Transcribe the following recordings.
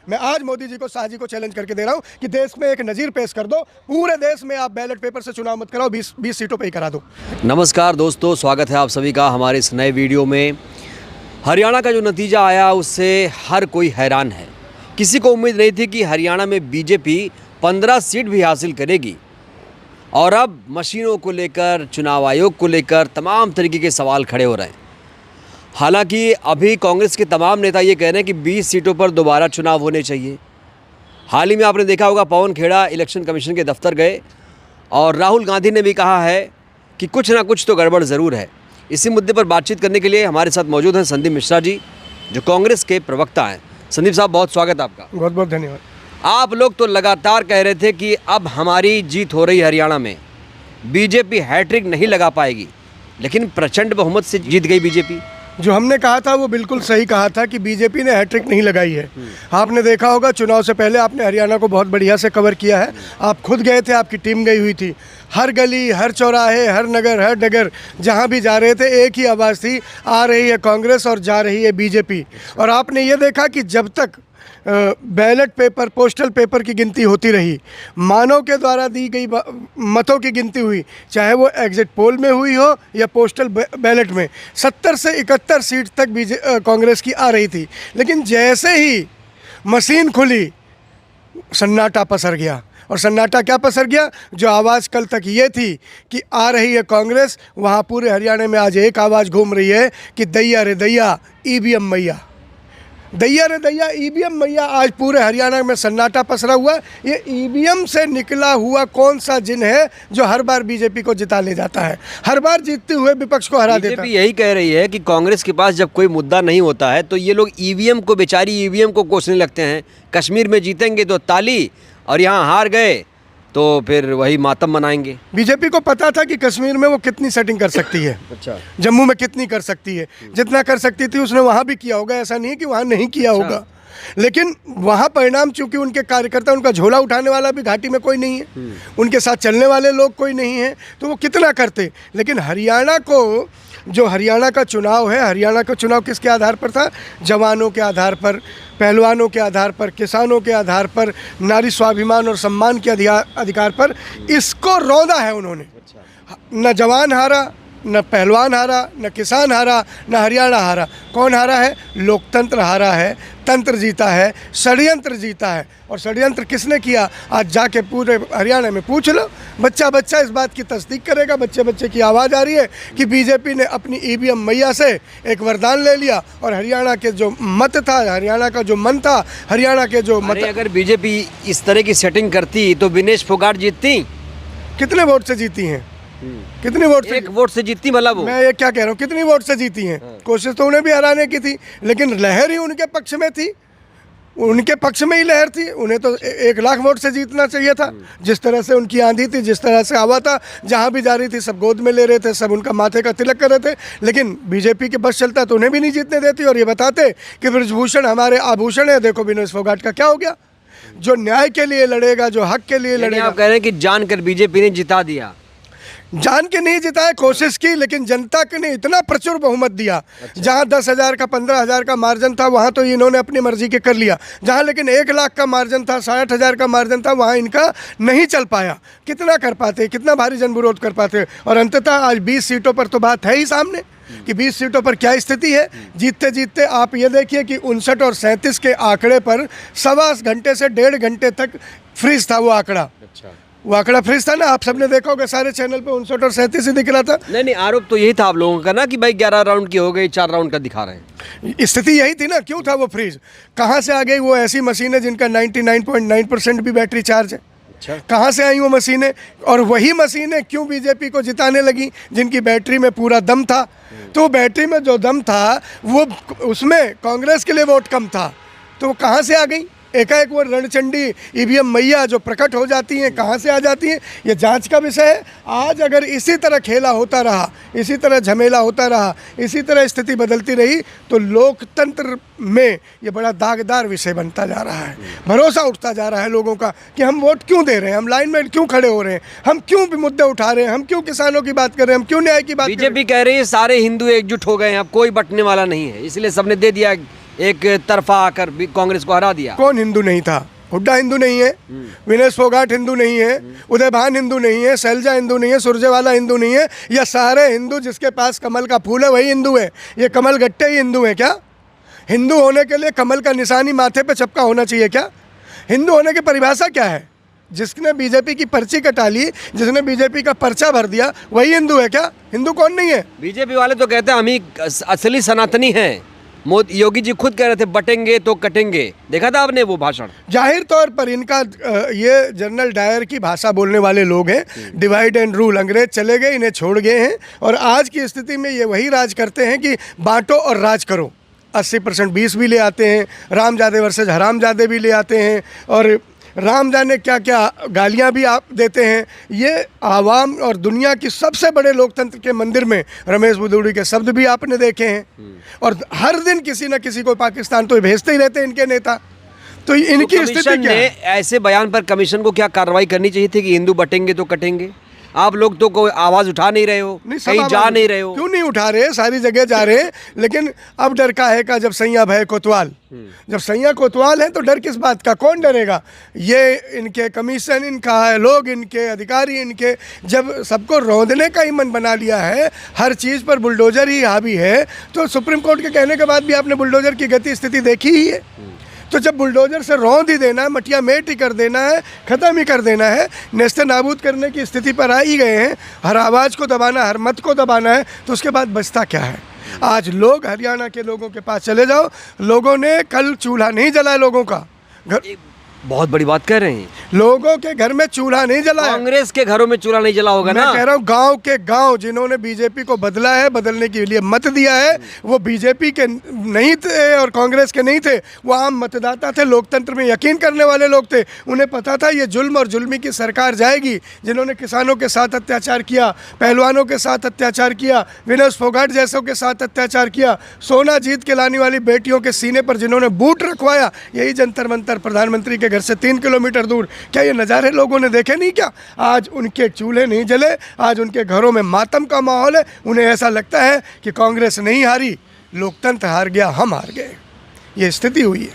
मैं आज मोदी जी को, शाह जी को चैलेंज करके दे रहा हूं कि देश में एक नज़ीर पेश कर दो, पूरे देश में आप बैलेट पेपर से चुनाव मत कराओ, 20 सीटों पे ही करा दो। नमस्कार दोस्तों, स्वागत है आप सभी का हमारे इस नए वीडियो में। हरियाणा का जो नतीजा आया उससे हर कोई हैरान है। किसी को उम्मीद नहीं थी कि हरियाणा में बीजेपी 15 सीट भी हासिल करेगी। और अब मशीनों को लेकर, चुनाव आयोग को लेकर तमाम तरीके के सवाल खड़े हो रहे हैं। हालांकि अभी कांग्रेस के तमाम नेता ये कह रहे हैं कि 20 सीटों पर दोबारा चुनाव होने चाहिए। हाल ही में आपने देखा होगा, पवन खेड़ा इलेक्शन कमीशन के दफ्तर गए और राहुल गांधी ने भी कहा है कि कुछ ना कुछ तो गड़बड़ ज़रूर है। इसी मुद्दे पर बातचीत करने के लिए हमारे साथ मौजूद हैं संदीप मिश्रा जी, जो कांग्रेस के प्रवक्ता हैं। संदीप साहब, बहुत स्वागत है आपका। बहुत बहुत धन्यवाद। आप लोग तो लगातार कह रहे थे कि अब हमारी जीत हो रही हरियाणा में, बीजेपी हैट्रिक नहीं लगा पाएगी, लेकिन प्रचंड बहुमत से जीत गई बीजेपी। जो हमने कहा था वो बिल्कुल सही कहा था कि बीजेपी ने हैट्रिक नहीं लगाई है। आपने देखा होगा, चुनाव से पहले आपने हरियाणा को बहुत बढ़िया से कवर किया है। आप खुद गए थे, आपकी टीम गई हुई थी। हर गली, हर चौराहे, हर नगर, हर डगर जहाँ भी जा रहे थे, एक ही आवाज़ थी, आ रही है कांग्रेस और जा रही है बीजेपी। और आपने ये देखा कि जब तक बैलेट पेपर, पोस्टल पेपर की गिनती होती रही, मानव के द्वारा दी गई मतों की गिनती हुई, चाहे वो एग्जिट पोल में हुई हो या पोस्टल बैलेट में, 70 से 71 सीट तक कांग्रेस की आ रही थी। लेकिन जैसे ही मशीन खुली, सन्नाटा पसर गया। और सन्नाटा क्या पसर गया? जो आवाज़ कल तक ये थी कि आ रही है कांग्रेस, वहाँ पूरे हरियाणा में आज एक आवाज़ घूम रही है कि दैया रे दैया, ईवीएम मैया, दैया रे दैया, ईवीएम मैया। आज पूरे हरियाणा में सन्नाटा पसरा हुआ। ये ईवीएम से निकला हुआ कौन सा जिन है जो हर बार बीजेपी को जिता ले जाता है, हर बार जीतते हुए विपक्ष को हरा देता है? बीजेपी यही कह रही है कि कांग्रेस के पास जब कोई मुद्दा नहीं होता है तो ये लोग ईवीएम को, बेचारी ईवीएम को कोसने लगते हैं। कश्मीर में जीतेंगे तो ताली, और यहाँ हार गए तो फिर वही मातम मनाएंगे। बीजेपी को पता था कि कश्मीर में वो कितनी सेटिंग कर सकती है, अच्छा, जम्मू में कितनी कर सकती है। जितना कर सकती थी उसने वहाँ भी किया होगा, ऐसा नहीं है कि वहाँ नहीं किया होगा। लेकिन वहाँ परिणाम, चूंकि उनके कार्यकर्ता, उनका झोला उठाने वाला भी घाटी में कोई नहीं है, उनके साथ चलने वाले लोग कोई नहीं है, तो वो कितना करते। लेकिन हरियाणा को, जो हरियाणा का चुनाव है, हरियाणा का चुनाव किसके आधार पर था? जवानों के आधार पर, पहलवानों के आधार पर, किसानों के आधार पर, नारी स्वाभिमान और सम्मान के अधिकार पर। इसको रौंदा है उन्होंने। न जवान हारा, न पहलवान हारा, न किसान हारा, न हरियाणा हारा। कौन हारा है? लोकतंत्र हारा है, तंत्र जीता है, षड्यंत्र जीता है। और षड्यंत्र किसने किया? आज जाके पूरे हरियाणा में पूछ लो, बच्चा बच्चा इस बात की तस्दीक करेगा। बच्चे बच्चे की आवाज़ आ रही है कि बीजेपी ने अपनी ईवीएम मैया से एक वरदान ले लिया और हरियाणा के जो मत था, हरियाणा का जो मन था, हरियाणा के जो मत। अगर बीजेपी इस तरह की सेटिंग करती तो विनेश फोगाट जीतती। कितने वोट से जीती हैं? कितनी वोट से? एक वोट से जीतती। मतलब मैं ये क्या कह रहा हूँ, कितनी वोट से जीती हैं? कोशिश तो उन्हें भी हराने की थी, लेकिन लहर ही उनके पक्ष में थी, उनके पक्ष में ही लहर थी। उन्हें तो 1 लाख वोट से जीतना चाहिए था। जिस तरह से उनकी आंधी थी, जिस तरह से हवा था, जहाँ भी जा रही थी सब गोद में ले रहे थे, सब उनका माथे का तिलक कर रहे थे। लेकिन बीजेपी के बस चलता तो उन्हें भी नहीं जीतने देती और ये बताते कि ब्रजभूषण हमारे आभूषण है। देखो विनेश फोगाट का क्या हो गया? जो न्याय के लिए लड़ेगा, जो हक के लिए लड़ेगा। आप कह रहे हैं कि जानकर बीजेपी ने जिता दिया? जान के नहीं जिताया, कोशिश की, लेकिन जनता के ने इतना प्रचुर बहुमत दिया। अच्छा। जहाँ 10,000 का, 15,000 का मार्जिन था, वहाँ तो इन्होंने अपनी मर्जी के कर लिया। जहाँ लेकिन 1 लाख का मार्जिन था, 60,000 का मार्जिन था, वहाँ इनका नहीं चल पाया। कितना कर पाते, कितना भारी जन विरोध कर पाते। और अंततः आज 20 सीटों पर तो बात है ही सामने कि 20 सीटों पर क्या स्थिति है। जीतते जीतते आप ये देखिए कि 59 और 37 के आंकड़े पर 1.25 घंटे से 1.5 घंटे तक फ्रीज था वो आंकड़ा। अच्छा, वो आंकड़ा फ्रीज था ना, आप सबने देखा होगा, सारे चैनल पे 59 और 37 ही दिख रहा था। नहीं, आरोप तो यही था आप लोगों का ना कि भाई 11 राउंड की हो गई, 4 राउंड का दिखा रहे हैं। स्थिति यही थी ना। क्यों था वो फ्रीज? कहाँ से आ गई वो ऐसी मशीनें जिनका 99.9% भी बैटरी चार्ज है? अच्छा, कहाँ से आई वो मशीनें? और वही मशीनें क्यों बीजेपी को जिताने लगी जिनकी बैटरी में पूरा दम था? तो बैटरी में जो दम था, वो उसमें कांग्रेस के लिए वोट कम था, तो वो कहाँ से आ गई? एकाएक वो रणचंडी ईवीएम मैया जो प्रकट हो जाती हैं, कहाँ से आ जाती हैं? ये जांच का विषय है। आज अगर इसी तरह खेला होता रहा, इसी तरह झमेला होता रहा, इसी तरह स्थिति बदलती रही, तो लोकतंत्र में ये बड़ा दागदार विषय बनता जा रहा है। भरोसा उठता जा रहा है लोगों का कि हम वोट क्यों दे रहे हैं, हम लाइन में क्यों खड़े हो रहे हैं, हम क्यों भी मुद्दे उठा रहे हैं, हम क्यों किसानों की बात कर रहे हैं, हम क्यों न्याय की बात कर रहे हैं। बीजेपी कह रही है सारे हिंदू एकजुट हो गए हैं, अब कोई बटने वाला नहीं है, इसलिए सबने दे दिया एक तरफा आकर भी कांग्रेस को हरा दिया। कौन हिंदू नहीं था? हुड्डा हिंदू नहीं है, विनेश फोगाट हिंदू नहीं है, उदय भान हिंदू नहीं है, शैलजा हिंदू नहीं है, सुरजेवाला हिंदू नहीं है। ये सारे हिंदू जिसके पास कमल का फूल है वही हिंदू है। ये कमल गट्टे ही हिंदू हैं क्या? हिंदू होने के लिए कमल का निशानी माथे पे चपका होना चाहिए क्या? हिंदू होने की परिभाषा क्या है? जिसने बीजेपी की पर्ची कटा ली, जिसने बीजेपी का पर्चा भर दिया, वही हिंदू है क्या? हिंदू कौन नहीं है? बीजेपी वाले तो कहते हैं हम ही असली सनातनी हैं। मोदी योगी जी खुद कह रहे थे बटेंगे तो कटेंगे। देखा था आपने वो भाषण? जाहिर तौर पर इनका ये जनरल डायर की भाषा बोलने वाले लोग हैं। डिवाइड एंड रूल, अंग्रेज चले गए, इन्हें छोड़ गए हैं और आज की स्थिति में ये वही राज करते हैं कि बांटो और राज करो। 80% 20 भी ले आते हैं, रामजादे वर्सेज हरामजादे भी ले आते हैं और राम जाने क्या क्या गालियां भी आप देते हैं। ये आवाम और दुनिया की सबसे बड़े लोकतंत्र के मंदिर में रमेश बुदौड़ी के शब्द भी आपने देखे हैं और हर दिन किसी न किसी को पाकिस्तान तो भेजते ही रहते हैं इनके नेता। तो इनकी स्थिति क्या है? ऐसे बयान पर कमीशन को क्या कार्रवाई करनी चाहिए थी कि हिंदू बटेंगे तो कटेंगे? आप लोग तो कोई आवाज उठा नहीं रहे हो, कहीं जा नहीं रहे हो। क्यों नहीं उठा रहे? सारी जगह जा रहे हैं, लेकिन अब डर का है का जब सैया भय कोतवाल। जब सैया कोतवाल है तो डर किस बात का? कौन डरेगा? ये इनके कमीशन इनका है, लोग इनके, अधिकारी इनके, जब सबको रौंदने का ही मन बना लिया है, हर चीज़ पर बुलडोजर ही हावी है, तो सुप्रीम कोर्ट के कहने के बाद भी आपने बुलडोजर की गति स्थिति देखी ही है। तो जब बुलडोजर से रौंद ही देना है, मटिया मेट ही कर देना है, ख़त्म ही कर देना है, नेस्ते नाबूद करने की स्थिति पर आ ही गए हैं, हर आवाज़ को दबाना, हर मत को दबाना है, तो उसके बाद बचता क्या है? आज लोग, हरियाणा के लोगों के पास चले जाओ, लोगों ने कल चूल्हा नहीं जलाया लोगों का घर। बहुत बड़ी बात कह रहे हैं। लोगों के घर में चूल्हा नहीं जला। कांग्रेस के घरों में चूल्हा नहीं जला होगा ना? मैं कह रहा हूँ गांव के गांव जिन्होंने बीजेपी को बदला है, बदलने के लिए मत दिया है, वो बीजेपी के नहीं थे और कांग्रेस के नहीं थे, वो आम मतदाता थे, लोकतंत्र में यकीन करने वाले लोग थे। उन्हें पता था ये जुल्म और जुल्मी की सरकार जाएगी। जिन्होंने किसानों के साथ अत्याचार किया, पहलवानों के साथ अत्याचार किया, विनेश फोगाट जैसों के साथ अत्याचार किया, सोना जीत के लाने वाली बेटियों के सीने पर जिन्होंने बूट रखवाया, यही जंतर मंतर प्रधानमंत्री के घर से 3 किलोमीटर दूर, क्या ये नज़ारे लोगों ने देखे नहीं क्या? आज उनके चूल्हे नहीं जले, आज उनके घरों में मातम का माहौल है। उन्हें ऐसा लगता है कि कांग्रेस नहीं हारी, लोकतंत्र हार गया, हम हार गए। ये स्थिति हुई है।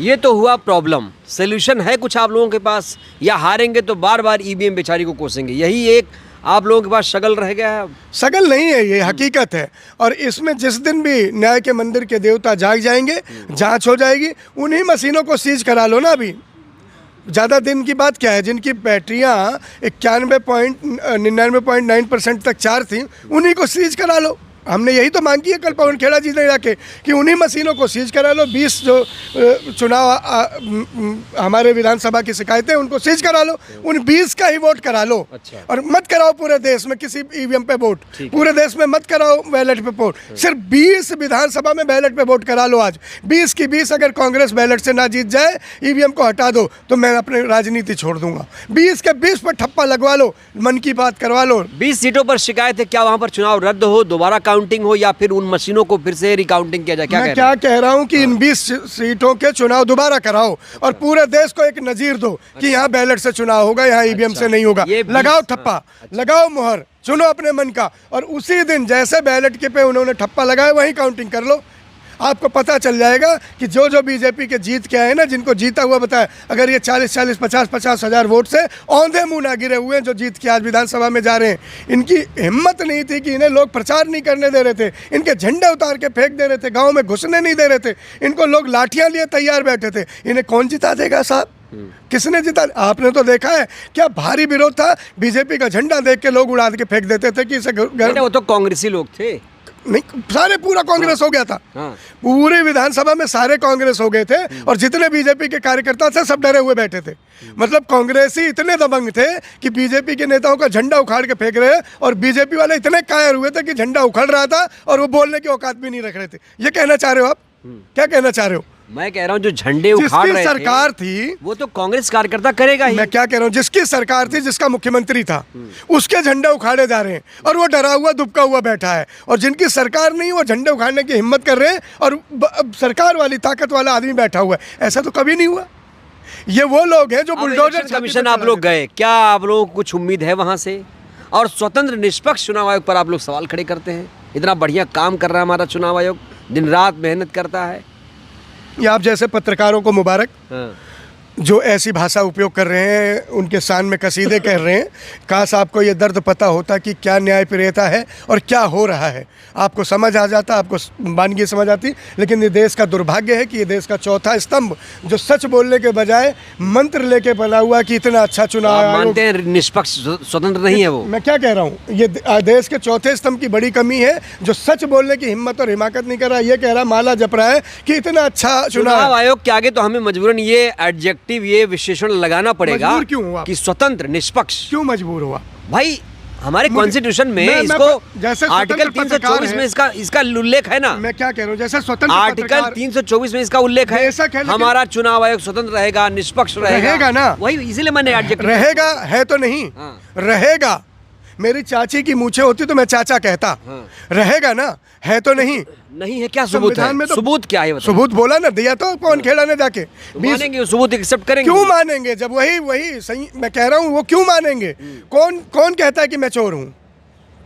ये तो हुआ प्रॉब्लम। सोल्यूशन है कुछ आप लोगों के पास, या हारेंगे तो बार बार ईवीएम बेचारी को कोसेंगे? यही एक आप लोगों के पास शगल रह गया है। सगल नहीं है, ये हकीकत है। और इसमें जिस दिन भी न्याय के मंदिर के देवता जाग जाएंगे, जांच हो जाएगी, उन्हीं मशीनों को सीज करा लो ना। अभी ज़्यादा दिन की बात क्या है? जिनकी बैटरियाँ 99.9% तक चार्ज थी, उन्हीं को सीज करा लो। हमने यही तो मांग की है कल पवन खेड़ा जी ने जाके कि उन्हीं मशीनों को सीज करा लो। 20 जो चुनाव हमारे विधानसभा की शिकायतें, उनको सीज करा लो, उन 20 का ही वोट करा लो। अच्छा। और मत कराओ पूरे देश में किसी ईवीएम पे वोट, पूरे देश में मत कराओ बैलेट पे वोट, सिर्फ 20 विधानसभा में बैलेट पे वोट करा लो। आज 20 की 20 अगर कांग्रेस बैलेट से ना जीत जाए, ईवीएम को हटा दो, तो मैं अपनी राजनीति छोड़ दूंगा। 20 के 20 पर ठप्पा लगवा लो, मन की बात करवा लो। 20 सीटों पर शिकायत है, क्या वहाँ पर चुनाव रद्द हो, दोबारा काउंटिंग हो, या फिर उन मशीनों को फिर से रिकाउंटिंग किया जाए? मैं क्या कह रहा हूं कि इन 20 सीटों के चुनाव दोबारा कराओ और पूरे देश को एक नजीर दो कि यहाँ बैलेट से चुनाव होगा, यहाँ ईवीएम से नहीं होगा। लगाओ ठप्पा, लगाओ मुहर, चुनो अपने मन का, और उसी दिन जैसे बैलेट के पे उन्होंने ठप्पा लगाया वहीं काउंटिंग कर लो। आपको पता चल जाएगा कि जो जो बीजेपी के जीत के आए ना, जिनको जीता हुआ बताया, अगर ये 40-40, 50-50 हज़ार वोट से औंधे मुंह ना गिरे हुए हैं जो जीत के आज विधानसभा में जा रहे हैं। इनकी हिम्मत नहीं थी कि इन्हें लोग प्रचार नहीं करने दे रहे थे, इनके झंडे उतार के फेंक दे रहे थे, गाँव में घुसने नहीं दे रहे थे, इनको लोग लाठियाँ लिए तैयार बैठे थे। इन्हें कौन जिता देगा साहब? किसने जिता? आपने तो देखा है क्या भारी विरोध था। बीजेपी का झंडा देख के लोग उड़ा के फेंक देते थे कि इसे वो तो कांग्रेसी लोग थे। नहीं, सारे पूरा कांग्रेस हो गया था। पूरे विधानसभा में सारे कांग्रेस हो गए थे और जितने बीजेपी के कार्यकर्ता थे सब डरे हुए बैठे थे। मतलब कांग्रेसी इतने दबंग थे कि बीजेपी के नेताओं का झंडा उखाड़ के फेंक रहे, और बीजेपी वाले इतने कायर हुए थे कि झंडा उखड़ रहा था और वो बोलने की औकात भी नहीं रख रहे थे। ये कहना चाह रहे हो आप? क्या कहना चाह रहे हो? मैं कह रहा हूँ जो झंडे उखाड़ रहे थे, सरकार थी, वो तो कांग्रेस कार्यकर्ता करेगा ही। मैं क्या कह रहा हूँ, जिसकी सरकार थी, जिसका मुख्यमंत्री था, उसके झंडे उखाड़े जा रहे हैं और वो डरा हुआ दुबका हुआ बैठा है। और जिनकी सरकार नहीं, वो झंडे उखाड़ने की हिम्मत कर रहे हैं और सरकार वाली ताकत वाला आदमी बैठा हुआ है। ऐसा तो कभी नहीं हुआ। ये वो लोग हैं जो बुलडोजर कमीशन आप लोग गए, क्या आप लोगों को कुछ उम्मीद है वहाँ से? और स्वतंत्र निष्पक्ष चुनाव आयोग पर आप लोग सवाल खड़े करते हैं। इतना बढ़िया काम कर रहा है हमारा चुनाव आयोग, दिन रात मेहनत करता है। ये आप जैसे पत्रकारों को मुबारक, हाँ। जो ऐसी भाषा उपयोग कर रहे हैं, उनके शान में कसीदे कह रहे हैं। काश आपको ये दर्द पता होता कि क्या न्यायप्रियता है और क्या हो रहा है, आपको समझ आ जाता, आपको वानगी समझ आती। लेकिन ये देश का दुर्भाग्य है कि ये देश का चौथा स्तंभ जो सच बोलने के बजाय मंत्र लेके बना हुआ कि इतना अच्छा चुनाव आप आयोग। मानते हैं निष्पक्ष स्वतंत्र नहीं है वो? मैं क्या कह रहा हूँ, ये देश के चौथे स्तंभ की बड़ी कमी है, जो सच बोलने की हिम्मत और हिमाकत नहीं कर रहा। ये कह रहा, माला जप रहा है कि इतना अच्छा चुनाव आयोग के आगे तो हमें मजबूरन ये एडजेक्टिव, ये विशेषण लगाना पड़ेगा। मजबूर क्यों हुआ? कि स्वतंत्र निष्पक्ष। क्यों मजबूर हुआ भाई? हमारे कॉन्स्टिट्यूशन में मैं इसको जैसे आर्टिकल 324 में इसका उल्लेख है ना। मैं क्या कह रहा हूँ, जैसे स्वतंत्र आर्टिकल 324 में इसका उल्लेख है, बेशक है, लेकिन हमारा चुनाव आयोग स्वतंत्र रहेगा, निष्पक्ष रहेगा ना। वही इसीलिए मैंने एडजेक्टिव रहेगा, है तो नहीं। हाँ। रहेगा, मेरी चाची की मूछें होती तो मैं चाचा कहता। हाँ। रहेगा ना, है तो नहीं। नहीं है, क्या सबूत संविधान है? में तो सबूत क्या है बताइए? सबूत बोला ना, दिया तो पवन खेड़ा ने जाके। तो मानेंगे सबूत, एक्सेप्ट करेंगे? क्यों मानेंगे जब वही सही। मैं कह रहा हूँ, वो क्यों मानेंगे? कौन कहता है कि मैं चोर हूँ?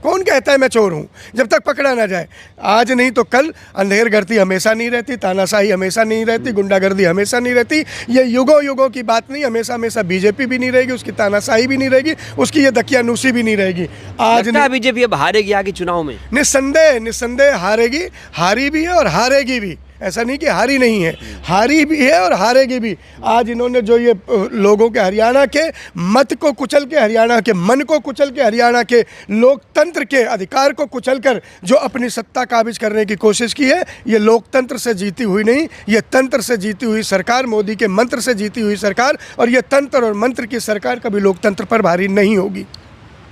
कौन कहता है मैं चोर हूँ? जब तक पकड़ा ना जाए। आज नहीं तो कल अंधेरगर्दी हमेशा नहीं रहती, तानाशाही हमेशा नहीं रहती, गुंडागर्दी हमेशा नहीं रहती। ये युगों युगों की बात नहीं, हमेशा हमेशा बीजेपी भी नहीं रहेगी, उसकी तानाशाही भी नहीं रहेगी, उसकी ये दकियानूसी भी नहीं रहेगी। आज लगता है बीजेपी अब हारेगी आगे चुनाव में? निस्संदेह हारेगी, हारी भी है और हारेगी भी। ऐसा नहीं कि हारी नहीं है, हारी भी है और हारेगी भी। आज इन्होंने जो ये लोगों के, हरियाणा के मत को कुचल के, हरियाणा के मन को कुचल के, हरियाणा के लोकतंत्र के अधिकार को कुचल कर जो अपनी सत्ता काबिज करने की कोशिश की है, ये लोकतंत्र से जीती हुई नहीं, ये तंत्र से जीती हुई सरकार, मोदी के मंत्र से जीती हुई सरकार। और ये तंत्र और मंत्र की सरकार कभी लोकतंत्र पर भारी नहीं होगी।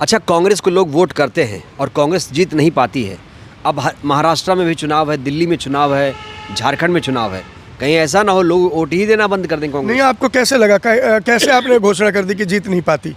अच्छा, कांग्रेस को लोग वोट करते हैं और कांग्रेस जीत नहीं पाती है। अब महाराष्ट्र में भी चुनाव है, दिल्ली में चुनाव है, झारखंड में चुनाव है। कहीं ऐसा ना हो लोग वोट ही देना बंद कर दें कांग्रेस? नहीं, आपको कैसे लगा, कैसे आपने घोषणा कर दी कि जीत नहीं पाती?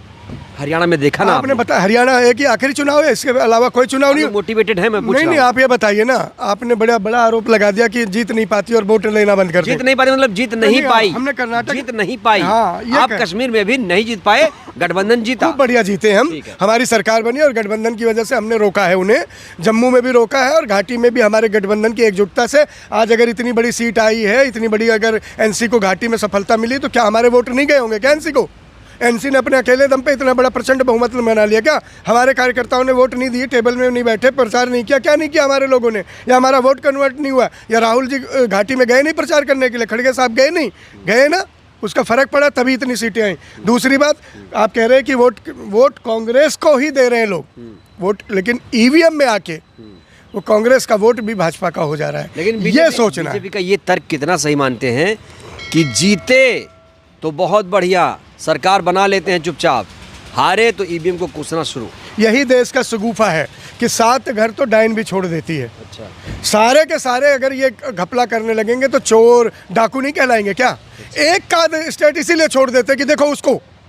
हरियाणा में देखा ना आपने बताया, हरियाणा एक ही आखिरी चुनाव है, इसके अलावा कोई चुनाव नहीं। मोटिवेटेड है, मैं पूछ रहा हूं। नहीं, आप ये बताइए ना, आपने बड़ा आरोप लगा दिया कि जीत नहीं पाती और वोट लेना बंद कर। जीत नहीं पाती मतलब जीत नहीं पाई। हमने कर्नाटक जीत नहीं पाई। हाँ, आप कश्मीर में भी नहीं जीत पाए, गठबंधन जीता। खूब बढ़िया जीते हम, हमारी सरकार बनी और गठबंधन की वजह से हमने रोका है उन्हें। जम्मू में भी रोका है और घाटी में भी हमारे गठबंधन की एकजुटता से आज अगर इतनी बड़ी सीट आई है, इतनी बड़ी अगर एनसी को घाटी में सफलता मिली, तो क्या हमारे वोट नहीं गए होंगे क्या एनसी को? एनसी ने अपने अकेले दम पे इतना बड़ा प्रचंड बहुमत बना लिया क्या? हमारे कार्यकर्ताओं ने वोट नहीं दिए, टेबल में नहीं बैठे, प्रचार नहीं किया, क्या नहीं किया हमारे लोगों ने? या हमारा वोट कन्वर्ट नहीं हुआ? या राहुल जी घाटी में गए नहीं प्रचार करने के लिए? खड़गे साहब गए नहीं? गए ना, उसका फर्क पड़ा, तभी इतनी सीटें आई। दूसरी बात, आप कह रहे हैं कि वोट कांग्रेस को ही दे रहे हैं लोग वोट, लेकिन ईवीएम में आके वो कांग्रेस का वोट भी भाजपा का हो जा रहा है। लेकिन ये सोचना बीजेपी का ये तर्क कितना सही मानते हैं कि जीते तो बहुत बढ़िया, सरकार बना लेते हैं चुपचाप, हारे तो ईवीएम को कुचलना शुरू। यही देश का शगुफा है कि 7 घर तो डायन भी छोड़ देती है। अच्छा, सारे के सारे अगर ये घपला करने लगेंगे तो चोर डाकू नहीं कहलाएंगे क्या? एक का स्टेट इसीलिए छोड़ देते कि देखो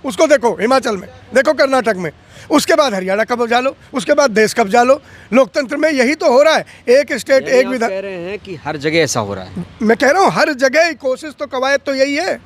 उसको देखो हिमाचल में, देखो कर्नाटक में, उसके बाद हरियाणा कब्जा लो, उसके बाद देश कब्जा लो। लोकतंत्र में यही तो हो रहा है, एक स्टेट एक विधान। कह रहे हैं कि हर जगह ऐसा हो रहा है। मैं कह रहा हूँ हर जगह कोशिश तो कवायद तो यही है।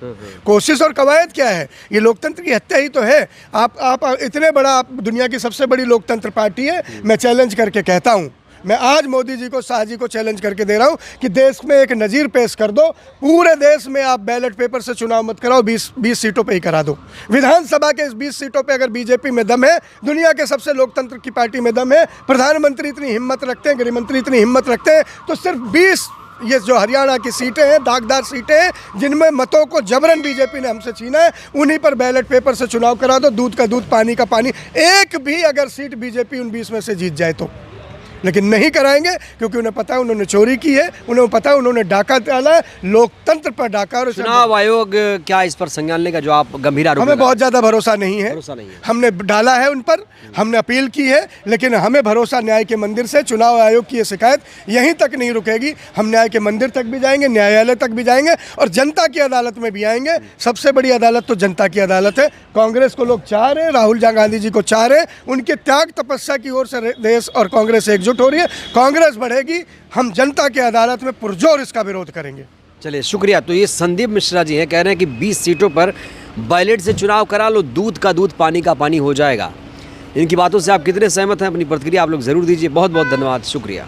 कोशिश और कवायद क्या है? ये लोकतंत्र की हत्या ही तो है। आप इतने बड़ा, आप दुनिया की सबसे बड़ी लोकतंत्र पार्टी है। मैं चैलेंज करके कहता हूँ, मैं आज मोदी जी को, शाह जी को चैलेंज करके दे रहा हूँ कि देश में एक नज़ीर पेश कर दो। पूरे देश में आप बैलेट पेपर से चुनाव मत कराओ, 20 सीटों पे ही करा दो। विधानसभा के इस 20 सीटों पे अगर बीजेपी में दम है, दुनिया के सबसे लोकतंत्र की पार्टी में दम है, प्रधानमंत्री इतनी हिम्मत रखते हैं, गृहमंत्री इतनी हिम्मत रखते हैं, तो सिर्फ 20 ये जो हरियाणा की सीटें हैं, दागदार सीटें हैं, जिनमें मतों को जबरन बीजेपी ने हमसे छीना है, उन्हीं पर बैलेट पेपर से चुनाव करा दो। दूध का दूध, पानी का पानी। एक भी अगर सीट बीजेपी उन 20 में से जीत जाए तो, लेकिन नहीं कराएंगे, क्योंकि उन्हें पता है उन्होंने चोरी की है, उन्हें पता है उन्होंने डाका डाला है, लोकतंत्र पर डाका। और चुनाव आयोग क्या इस पर संज्ञान लेगा जो आप गंभीर आरोप? हमें बहुत ज़्यादा भरोसा नहीं है। हमने डाला है उन पर, हमने अपील की है, लेकिन हमें भरोसा न्याय के मंदिर से। चुनाव आयोग की ये शिकायत यहीं तक नहीं रुकेगी, हम न्याय के मंदिर तक भी जाएंगे, न्यायालय तक भी जाएंगे और जनता की अदालत में भी आएंगे। सबसे बड़ी अदालत तो जनता की अदालत है। कांग्रेस को लोग चाह रहे हैं, राहुल गांधी जी को चाह रहे हैं, उनके त्याग तपस्या की ओर से देश और कांग्रेस एकजुट हो रही है। कांग्रेस बढ़ेगी, हम जनता की अदालत में पुरजोर इसका विरोध करेंगे। चलिए, शुक्रिया। तो ये संदीप मिश्रा जी हैं, कह रहे हैं कि 20 सीटों पर बैलेट से चुनाव करा लो, दूध का दूध, पानी का पानी हो जाएगा। इनकी बातों से आप कितने सहमत हैं? अपनी प्रतिक्रिया आप लोग ज़रूर दीजिए। बहुत बहुत धन्यवाद, शुक्रिया।